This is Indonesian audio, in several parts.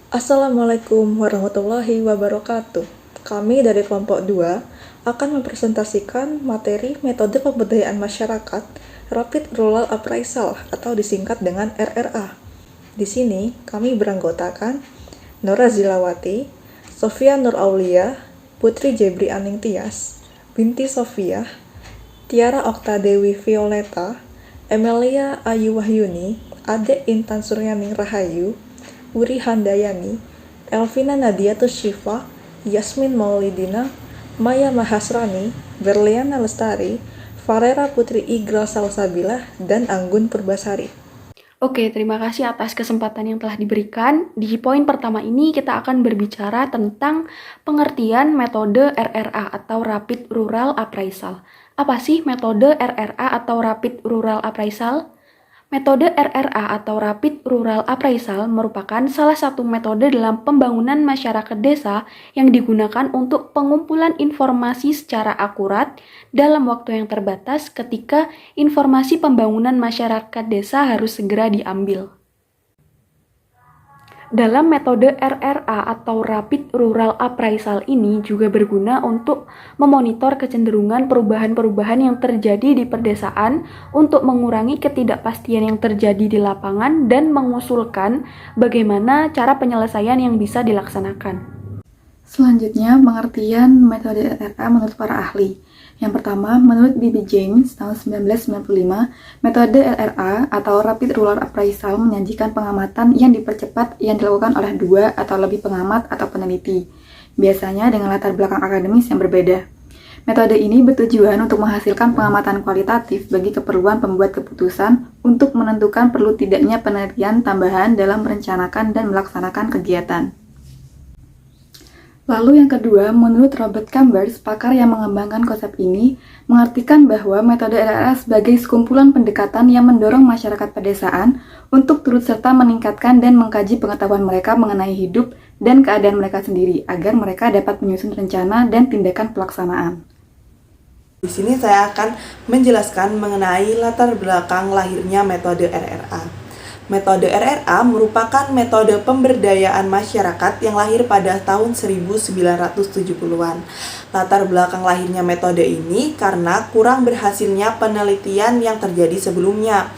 Assalamualaikum warahmatullahi wabarakatuh. Kami dari kelompok 2 akan mempresentasikan materi metode pemberdayaan masyarakat Rapid Rural Appraisal atau disingkat dengan RRA. Di sini kami beranggotakan Nora Zilawati, Sofia Nur Aulia, Putri Jebri Aning Tias, Binti Sofia, Tiara Oktadewi Violeta, Emilia Ayu Wahyuni, Ade Intan Suryaning Rahayu, Wuri Handayani, Elvina Nadiatus Syifa, Yasmin Maulidina, Maya Mahasrani, Berliana Lestari, Farera Putri Igral Salsabila, dan Anggun Purbasari. Oke, terima kasih atas kesempatan yang telah diberikan. Di poin pertama ini kita akan berbicara tentang pengertian metode RRA atau Rapid Rural Appraisal. Apa sih metode RRA atau Rapid Rural Appraisal? Metode RRA atau Rapid Rural Appraisal merupakan salah satu metode dalam pembangunan masyarakat desa yang digunakan untuk pengumpulan informasi secara akurat dalam waktu yang terbatas ketika informasi pembangunan masyarakat desa harus segera diambil. Dalam metode RRA atau Rapid Rural Appraisal ini juga berguna untuk memonitor kecenderungan perubahan-perubahan yang terjadi di pedesaan untuk mengurangi ketidakpastian yang terjadi di lapangan dan mengusulkan bagaimana cara penyelesaian yang bisa dilaksanakan. Selanjutnya, pengertian metode RRA menurut para ahli. Yang pertama, menurut B.B. James tahun 1995, metode RRA atau Rapid Rural Appraisal menyajikan pengamatan yang dipercepat yang dilakukan oleh 2 atau lebih pengamat atau peneliti, biasanya dengan latar belakang akademis yang berbeda. Metode ini bertujuan untuk menghasilkan pengamatan kualitatif bagi keperluan pembuat keputusan untuk menentukan perlu tidaknya penelitian tambahan dalam merencanakan dan melaksanakan kegiatan. Lalu yang kedua, menurut Robert Chambers, pakar yang mengembangkan konsep ini, mengartikan bahwa metode RRA sebagai sekumpulan pendekatan yang mendorong masyarakat pedesaan untuk turut serta meningkatkan dan mengkaji pengetahuan mereka mengenai hidup dan keadaan mereka sendiri, agar mereka dapat menyusun rencana dan tindakan pelaksanaan. Di sini saya akan menjelaskan mengenai latar belakang lahirnya metode RRA. Metode RRA merupakan metode pemberdayaan masyarakat yang lahir pada tahun 1970-an. Latar belakang lahirnya metode ini karena kurang berhasilnya penelitian yang terjadi sebelumnya.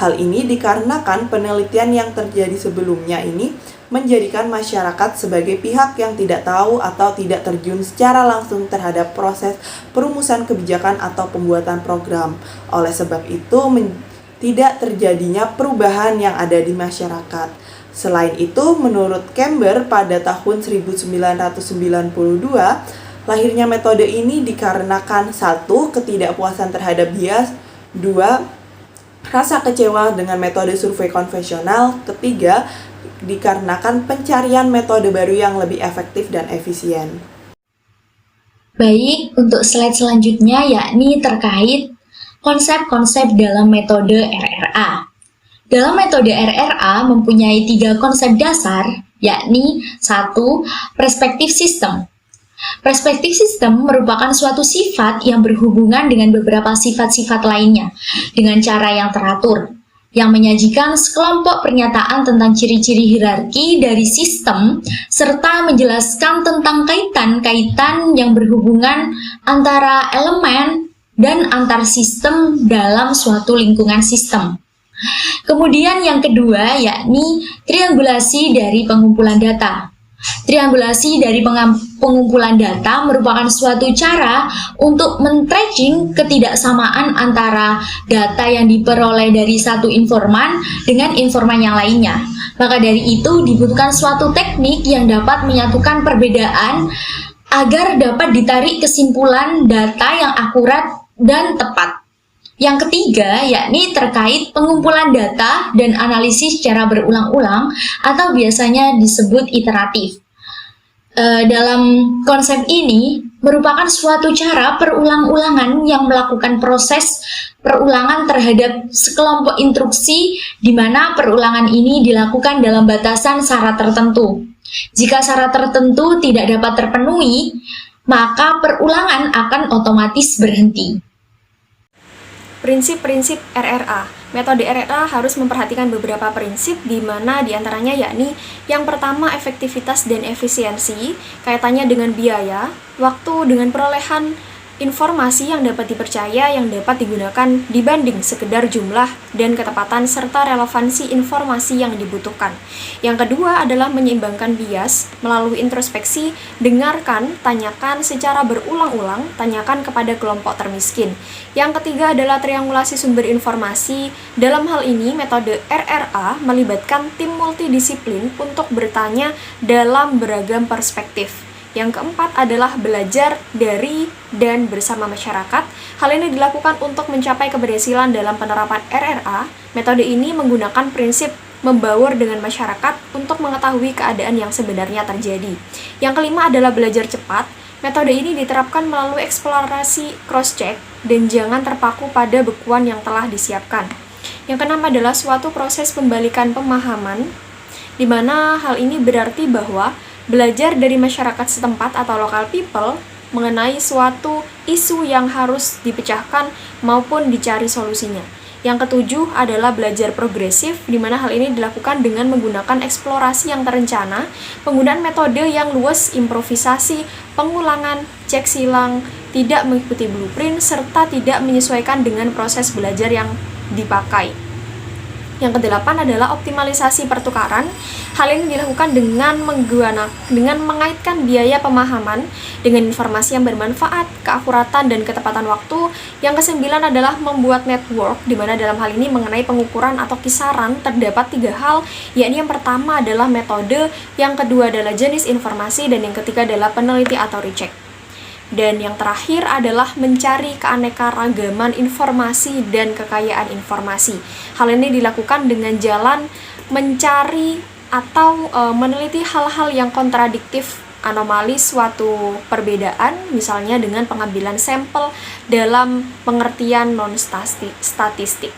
Hal ini dikarenakan penelitian yang terjadi sebelumnya ini menjadikan masyarakat sebagai pihak yang tidak tahu atau tidak terjun secara langsung terhadap proses perumusan kebijakan atau pembuatan program. Oleh sebab itu, tidak terjadinya perubahan yang ada di masyarakat. Selain itu, menurut Chambers pada tahun 1992, lahirnya metode ini dikarenakan 1. Ketidakpuasan terhadap bias, 2. Rasa kecewa dengan metode survei konvensional, 3. Dikarenakan pencarian metode baru yang lebih efektif dan efisien. Baik, untuk slide selanjutnya yakni terkait konsep-konsep dalam metode RRA. Dalam metode RRA mempunyai 3 konsep dasar, yakni 1. Perspektif sistem. Perspektif sistem merupakan suatu sifat yang berhubungan dengan beberapa sifat-sifat lainnya dengan cara yang teratur, yang menyajikan sekelompok pernyataan tentang ciri-ciri hierarki dari sistem, serta menjelaskan tentang kaitan-kaitan yang berhubungan antara elemen dan antar sistem dalam suatu lingkungan sistem. Kemudian yang kedua yakni triangulasi dari pengumpulan data. Triangulasi dari pengumpulan data merupakan suatu cara untuk men-tracking ketidaksamaan antara data yang diperoleh dari satu informan dengan informan yang lainnya. Maka dari itu dibutuhkan suatu teknik yang dapat menyatukan perbedaan agar dapat ditarik kesimpulan data yang akurat dan tepat. Yang ketiga yakni terkait pengumpulan data dan analisis secara berulang-ulang atau biasanya disebut iteratif. Dalam konsep ini merupakan suatu cara perulang-ulangan yang melakukan proses perulangan terhadap sekelompok instruksi di mana perulangan ini dilakukan dalam batasan syarat tertentu. Jika syarat tertentu tidak dapat terpenuhi, maka perulangan akan otomatis berhenti. Prinsip-prinsip RRA. metode RRA harus memperhatikan beberapa prinsip di mana diantaranya yakni yang pertama efektivitas dan efisiensi, kaitannya dengan biaya, waktu dengan perolehan informasi yang dapat dipercaya yang dapat digunakan dibanding sekedar jumlah dan ketepatan serta relevansi informasi yang dibutuhkan. Yang kedua adalah menyeimbangkan bias melalui introspeksi, dengarkan, tanyakan secara berulang-ulang, tanyakan kepada kelompok termiskin. Yang ketiga adalah triangulasi sumber informasi. Dalam hal ini, metode RRA melibatkan tim multidisiplin untuk bertanya dalam beragam perspektif. Yang keempat adalah belajar dari dan bersama masyarakat. Hal ini dilakukan untuk mencapai keberhasilan dalam penerapan RRA. Metode ini menggunakan prinsip membaur dengan masyarakat untuk mengetahui keadaan yang sebenarnya terjadi. Yang kelima adalah belajar cepat. Metode ini diterapkan melalui eksplorasi cross-check dan jangan terpaku pada bekuan yang telah disiapkan. Yang keenam adalah suatu proses pembalikan pemahaman, di mana hal ini berarti bahwa belajar dari masyarakat setempat atau local people mengenai suatu isu yang harus dipecahkan maupun dicari solusinya. Yang ketujuh adalah belajar progresif, di mana hal ini dilakukan dengan menggunakan eksplorasi yang terencana, penggunaan metode yang luas, improvisasi, pengulangan, cek silang, tidak mengikuti blueprint, serta tidak menyesuaikan dengan proses belajar yang dipakai. Yang kedelapan adalah optimalisasi pertukaran. Hal ini dilakukan dengan mengaitkan biaya pemahaman dengan informasi yang bermanfaat, keakuratan, dan ketepatan waktu. Yang kesembilan adalah membuat network, di mana dalam hal ini mengenai pengukuran atau kisaran terdapat 3 hal, yakni yang pertama adalah metode, yang kedua adalah jenis informasi, dan yang ketiga adalah peneliti atau recheck. Dan yang terakhir adalah mencari keanekaragaman informasi dan kekayaan informasi. Hal ini dilakukan dengan jalan mencari atau meneliti hal-hal yang kontradiktif, anomali suatu perbedaan, misalnya dengan pengambilan sampel dalam pengertian non-statistik.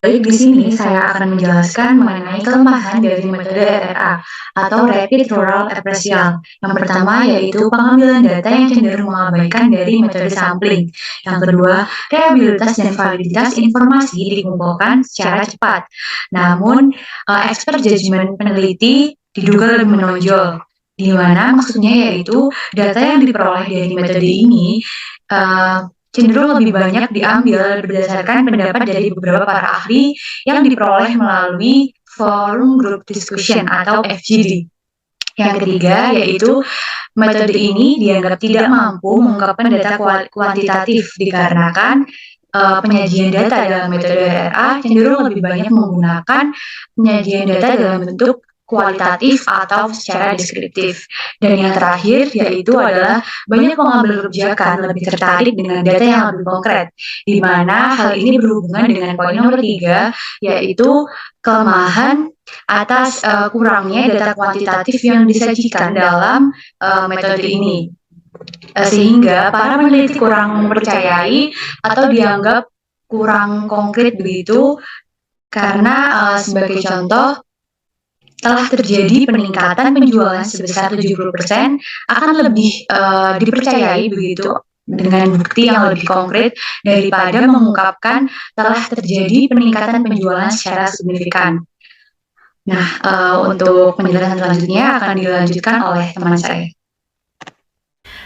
Baik, di sini saya akan menjelaskan mengenai kelemahan dari metode RRA atau Rapid Rural Appraisal. Yang pertama yaitu pengambilan data yang cenderung mengabaikan dari metode sampling. Yang kedua, reliabilitas dan validitas informasi dikumpulkan secara cepat. Namun, expert judgment peneliti diduga lebih menonjol, di mana maksudnya yaitu data yang diperoleh dari metode ini cenderung lebih banyak diambil berdasarkan pendapat dari beberapa para ahli yang diperoleh melalui forum group discussion atau FGD. Yang ketiga yaitu metode ini dianggap tidak mampu mengungkapkan data kuantitatif dikarenakan penyajian data dalam metode RRA cenderung lebih banyak menggunakan penyajian data dalam bentuk kualitatif atau secara deskriptif. Dan yang terakhir yaitu adalah banyak pengambil kebijakan lebih tertarik dengan data yang lebih konkret, di mana hal ini berhubungan dengan poin nomor 3, yaitu kelemahan atas kurangnya data kuantitatif yang disajikan dalam metode ini. Sehingga para peneliti kurang mempercayai atau dianggap kurang konkret begitu, karena sebagai contoh, telah terjadi peningkatan penjualan sebesar 70% akan lebih dipercayai begitu dengan bukti yang lebih konkret daripada mengungkapkan telah terjadi peningkatan penjualan secara signifikan. Nah, untuk penjelasan selanjutnya akan dilanjutkan oleh teman saya.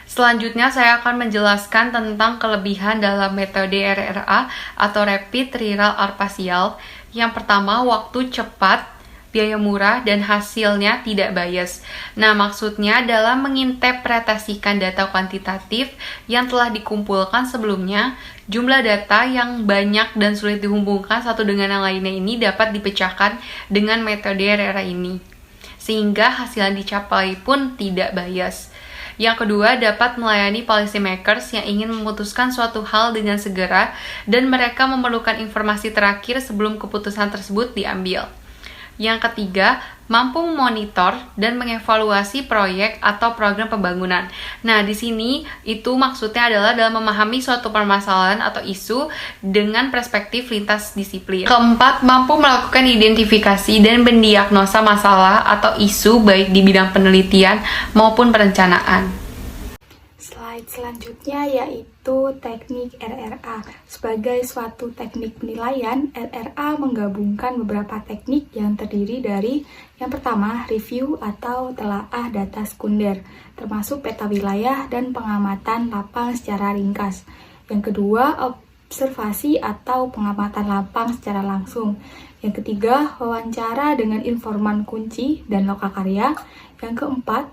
Selanjutnya saya akan menjelaskan tentang kelebihan dalam metode RRA atau Rapid Rural Appraisal. Yang pertama, waktu cepat, biaya murah, dan hasilnya tidak bias. Nah, maksudnya dalam menginterpretasikan data kuantitatif yang telah dikumpulkan sebelumnya, jumlah data yang banyak dan sulit dihubungkan satu dengan yang lainnya ini dapat dipecahkan dengan metode RRA ini, sehingga hasil yang dicapai pun tidak bias. Yang kedua, dapat melayani policy makers yang ingin memutuskan suatu hal dengan segera dan mereka memerlukan informasi terakhir sebelum keputusan tersebut diambil. Yang ketiga, mampu memonitor dan mengevaluasi proyek atau program pembangunan. Nah, di sini itu maksudnya adalah dalam memahami suatu permasalahan atau isu dengan perspektif lintas disiplin. Keempat, mampu melakukan identifikasi dan mendiagnosa masalah atau isu baik di bidang penelitian maupun perencanaan. Slide selanjutnya yaitu yaitu teknik RRA. Sebagai suatu teknik penilaian, RRA menggabungkan beberapa teknik yang terdiri dari yang pertama, review atau telaah data sekunder, termasuk peta wilayah dan pengamatan lapang secara ringkas. Yang kedua, observasi atau pengamatan lapang secara langsung. Yang ketiga, wawancara dengan informan kunci dan lokakarya. Yang keempat,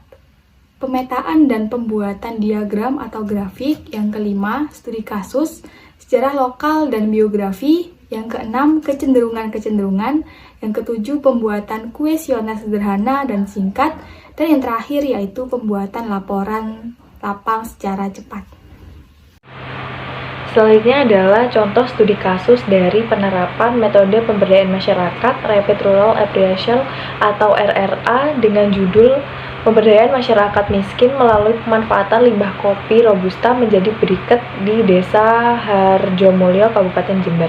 pemetaan dan pembuatan diagram atau grafik. Yang kelima, studi kasus, sejarah lokal dan biografi. Yang keenam, kecenderungan-kecenderungan. Yang ketujuh, pembuatan kuesioner sederhana dan singkat. Dan yang terakhir yaitu pembuatan laporan lapang secara cepat. Selanjutnya adalah contoh studi kasus dari penerapan metode pemberdayaan masyarakat Rapid Rural Appraisal atau RRA dengan judul Pemberdayaan Masyarakat Miskin melalui pemanfaatan limbah kopi Robusta menjadi berikut di Desa Harjomulyo, Kabupaten Jember.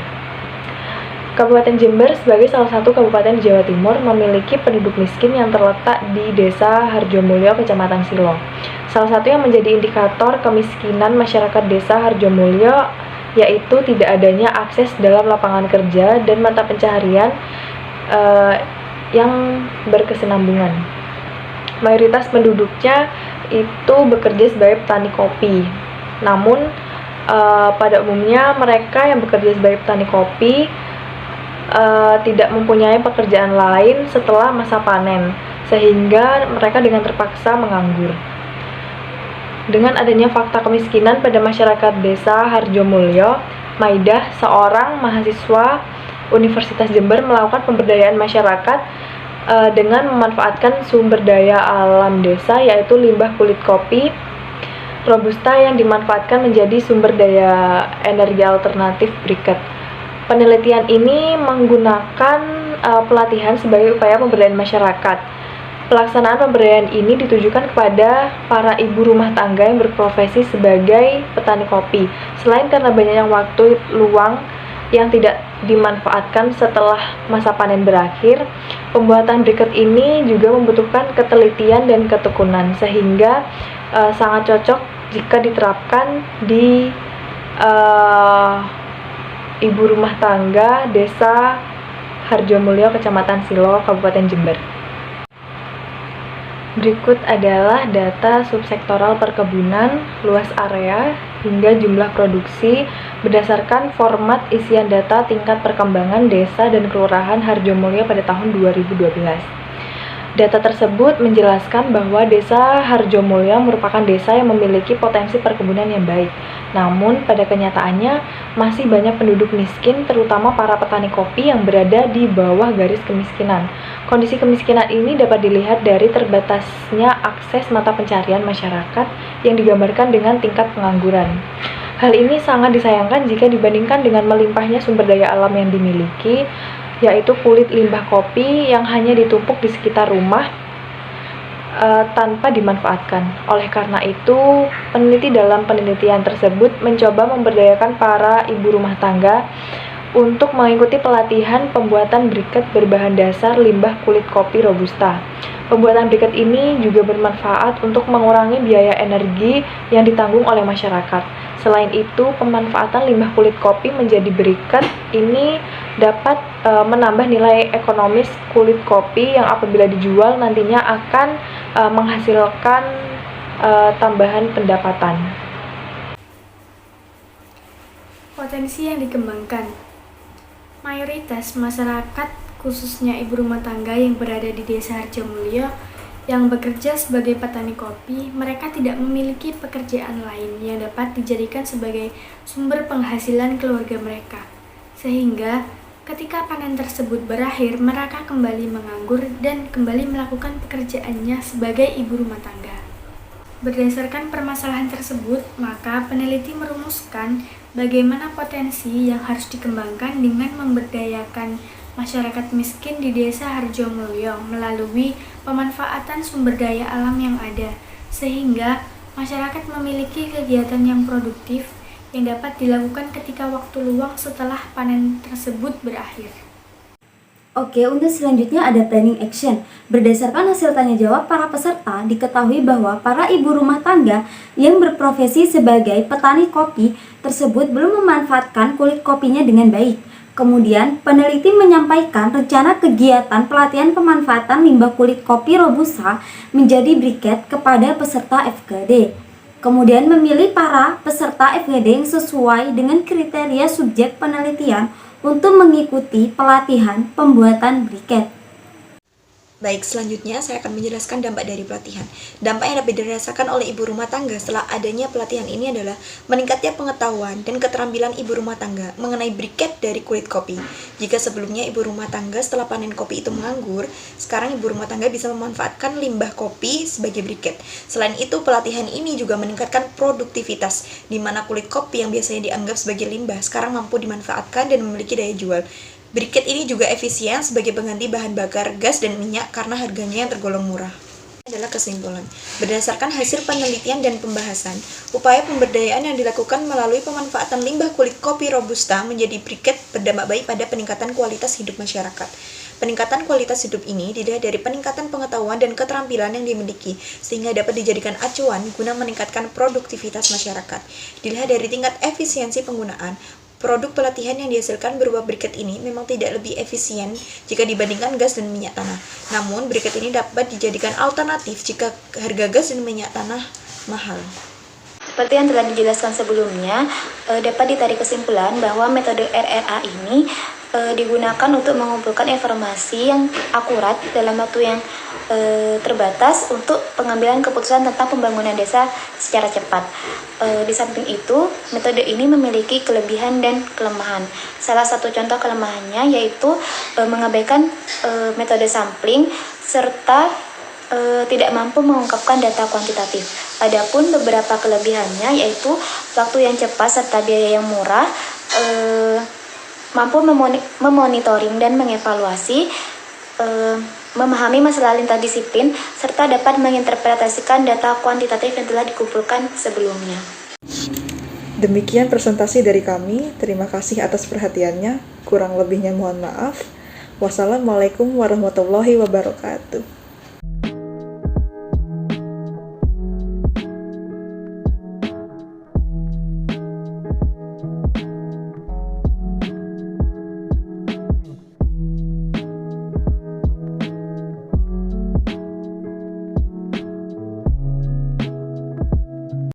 Kabupaten Jember sebagai salah satu kabupaten di Jawa Timur memiliki penduduk miskin yang terletak di Desa Harjomulyo, Kecamatan Silo. Salah satu yang menjadi indikator kemiskinan masyarakat Desa Harjomulyo yaitu tidak adanya akses dalam lapangan kerja dan mata pencaharian yang berkesinambungan. Mayoritas penduduknya itu bekerja sebagai petani kopi. Namun pada umumnya mereka yang bekerja sebagai petani kopi tidak mempunyai pekerjaan lain setelah masa panen, sehingga mereka dengan terpaksa menganggur. Dengan adanya fakta kemiskinan pada masyarakat Desa Harjomulyo, Maidah, seorang mahasiswa Universitas Jember, melakukan pemberdayaan masyarakat dengan memanfaatkan sumber daya alam desa, yaitu limbah kulit kopi Robusta yang dimanfaatkan menjadi sumber daya energi alternatif berikut. Penelitian ini menggunakan pelatihan sebagai upaya pemberdayaan masyarakat. Pelaksanaan pemberdayaan ini ditujukan kepada para ibu rumah tangga yang berprofesi sebagai petani kopi. Selain karena banyaknya waktu luang yang tidak dimanfaatkan setelah masa panen berakhir, pembuatan berikut ini juga membutuhkan ketelitian dan ketekunan, sehingga sangat cocok jika diterapkan di ibu rumah tangga Desa Harjomulyo, Kecamatan Silo, Kabupaten Jember. Berikut adalah data subsektoral perkebunan, luas area, hingga jumlah produksi berdasarkan format isian data tingkat perkembangan desa dan kelurahan Harjomulyo pada tahun 2012. Data tersebut menjelaskan bahwa Desa Harjomulyo merupakan desa yang memiliki potensi perkebunan yang baik. Namun, pada kenyataannya masih banyak penduduk miskin, terutama para petani kopi yang berada di bawah garis kemiskinan. Kondisi kemiskinan ini dapat dilihat dari terbatasnya akses mata pencarian masyarakat yang digambarkan dengan tingkat pengangguran. Hal ini sangat disayangkan jika dibandingkan dengan melimpahnya sumber daya alam yang dimiliki, yaitu kulit limbah kopi yang hanya ditumpuk di sekitar rumah tanpa dimanfaatkan. Oleh karena itu, peneliti dalam penelitian tersebut mencoba memberdayakan para ibu rumah tangga untuk mengikuti pelatihan pembuatan briket berbahan dasar limbah kulit kopi Robusta. Pembuatan briket ini juga bermanfaat untuk mengurangi biaya energi yang ditanggung oleh masyarakat. Selain itu, pemanfaatan limbah kulit kopi menjadi briket ini dapat menambah nilai ekonomis kulit kopi yang apabila dijual nantinya akan menghasilkan tambahan pendapatan. Potensi yang dikembangkan. Mayoritas masyarakat, khususnya ibu rumah tangga yang berada di Desa Harjomulyo yang bekerja sebagai petani kopi, mereka tidak memiliki pekerjaan lain yang dapat dijadikan sebagai sumber penghasilan keluarga mereka. Sehingga ketika panen tersebut berakhir, mereka kembali menganggur dan kembali melakukan pekerjaannya sebagai ibu rumah tangga. Berdasarkan permasalahan tersebut, maka peneliti merumuskan bagaimana potensi yang harus dikembangkan dengan memberdayakan masyarakat miskin di Desa Harjomulyo melalui pemanfaatan sumber daya alam yang ada, sehingga masyarakat memiliki kegiatan yang produktif yang dapat dilakukan ketika waktu luang setelah panen tersebut berakhir. Oke, untuk selanjutnya ada planning action. Berdasarkan hasil tanya jawab para peserta, diketahui bahwa para ibu rumah tangga yang berprofesi sebagai petani kopi tersebut belum memanfaatkan kulit kopinya dengan baik. Kemudian, peneliti menyampaikan rencana kegiatan pelatihan pemanfaatan limbah kulit kopi Robusta menjadi briket kepada peserta FGD. Kemudian memilih para peserta FGD yang sesuai dengan kriteria subjek penelitian untuk mengikuti pelatihan pembuatan briket. Baik, selanjutnya saya akan menjelaskan dampak dari pelatihan. Dampak yang dapat dirasakan oleh ibu rumah tangga setelah adanya pelatihan ini adalah meningkatnya pengetahuan dan keterampilan ibu rumah tangga mengenai briket dari kulit kopi. Jika sebelumnya ibu rumah tangga setelah panen kopi itu menganggur, sekarang ibu rumah tangga bisa memanfaatkan limbah kopi sebagai briket. Selain itu, pelatihan ini juga meningkatkan produktivitas, di mana kulit kopi yang biasanya dianggap sebagai limbah sekarang mampu dimanfaatkan dan memiliki daya jual. Briket ini juga efisien sebagai pengganti bahan bakar gas dan minyak karena harganya yang tergolong murah. Ini adalah kesimpulan. Berdasarkan hasil penelitian dan pembahasan, upaya pemberdayaan yang dilakukan melalui pemanfaatan limbah kulit kopi Robusta menjadi briket berdampak baik pada peningkatan kualitas hidup masyarakat. Peningkatan kualitas hidup ini dilihat dari peningkatan pengetahuan dan keterampilan yang dimiliki, sehingga dapat dijadikan acuan guna meningkatkan produktivitas masyarakat. Dilihat dari tingkat efisiensi penggunaan, produk pelatihan yang dihasilkan berupa briket ini memang tidak lebih efisien jika dibandingkan gas dan minyak tanah. Namun, briket ini dapat dijadikan alternatif jika harga gas dan minyak tanah mahal. Seperti yang telah dijelaskan sebelumnya, dapat ditarik kesimpulan bahwa metode RRA ini digunakan untuk mengumpulkan informasi yang akurat dalam waktu yang terbatas untuk pengambilan keputusan tentang pembangunan desa secara cepat. Di samping itu, metode ini memiliki kelebihan dan kelemahan. Salah satu contoh kelemahannya yaitu mengabaikan metode sampling serta tidak mampu mengungkapkan data kuantitatif. Adapun beberapa kelebihannya yaitu waktu yang cepat serta biaya yang murah, mampu memonitoring dan mengevaluasi, memahami masalah lintas disiplin, serta dapat menginterpretasikan data kuantitatif yang telah dikumpulkan sebelumnya. Demikian presentasi dari kami. Terima kasih atas perhatiannya. Kurang lebihnya mohon maaf. Wassalamualaikum warahmatullahi wabarakatuh.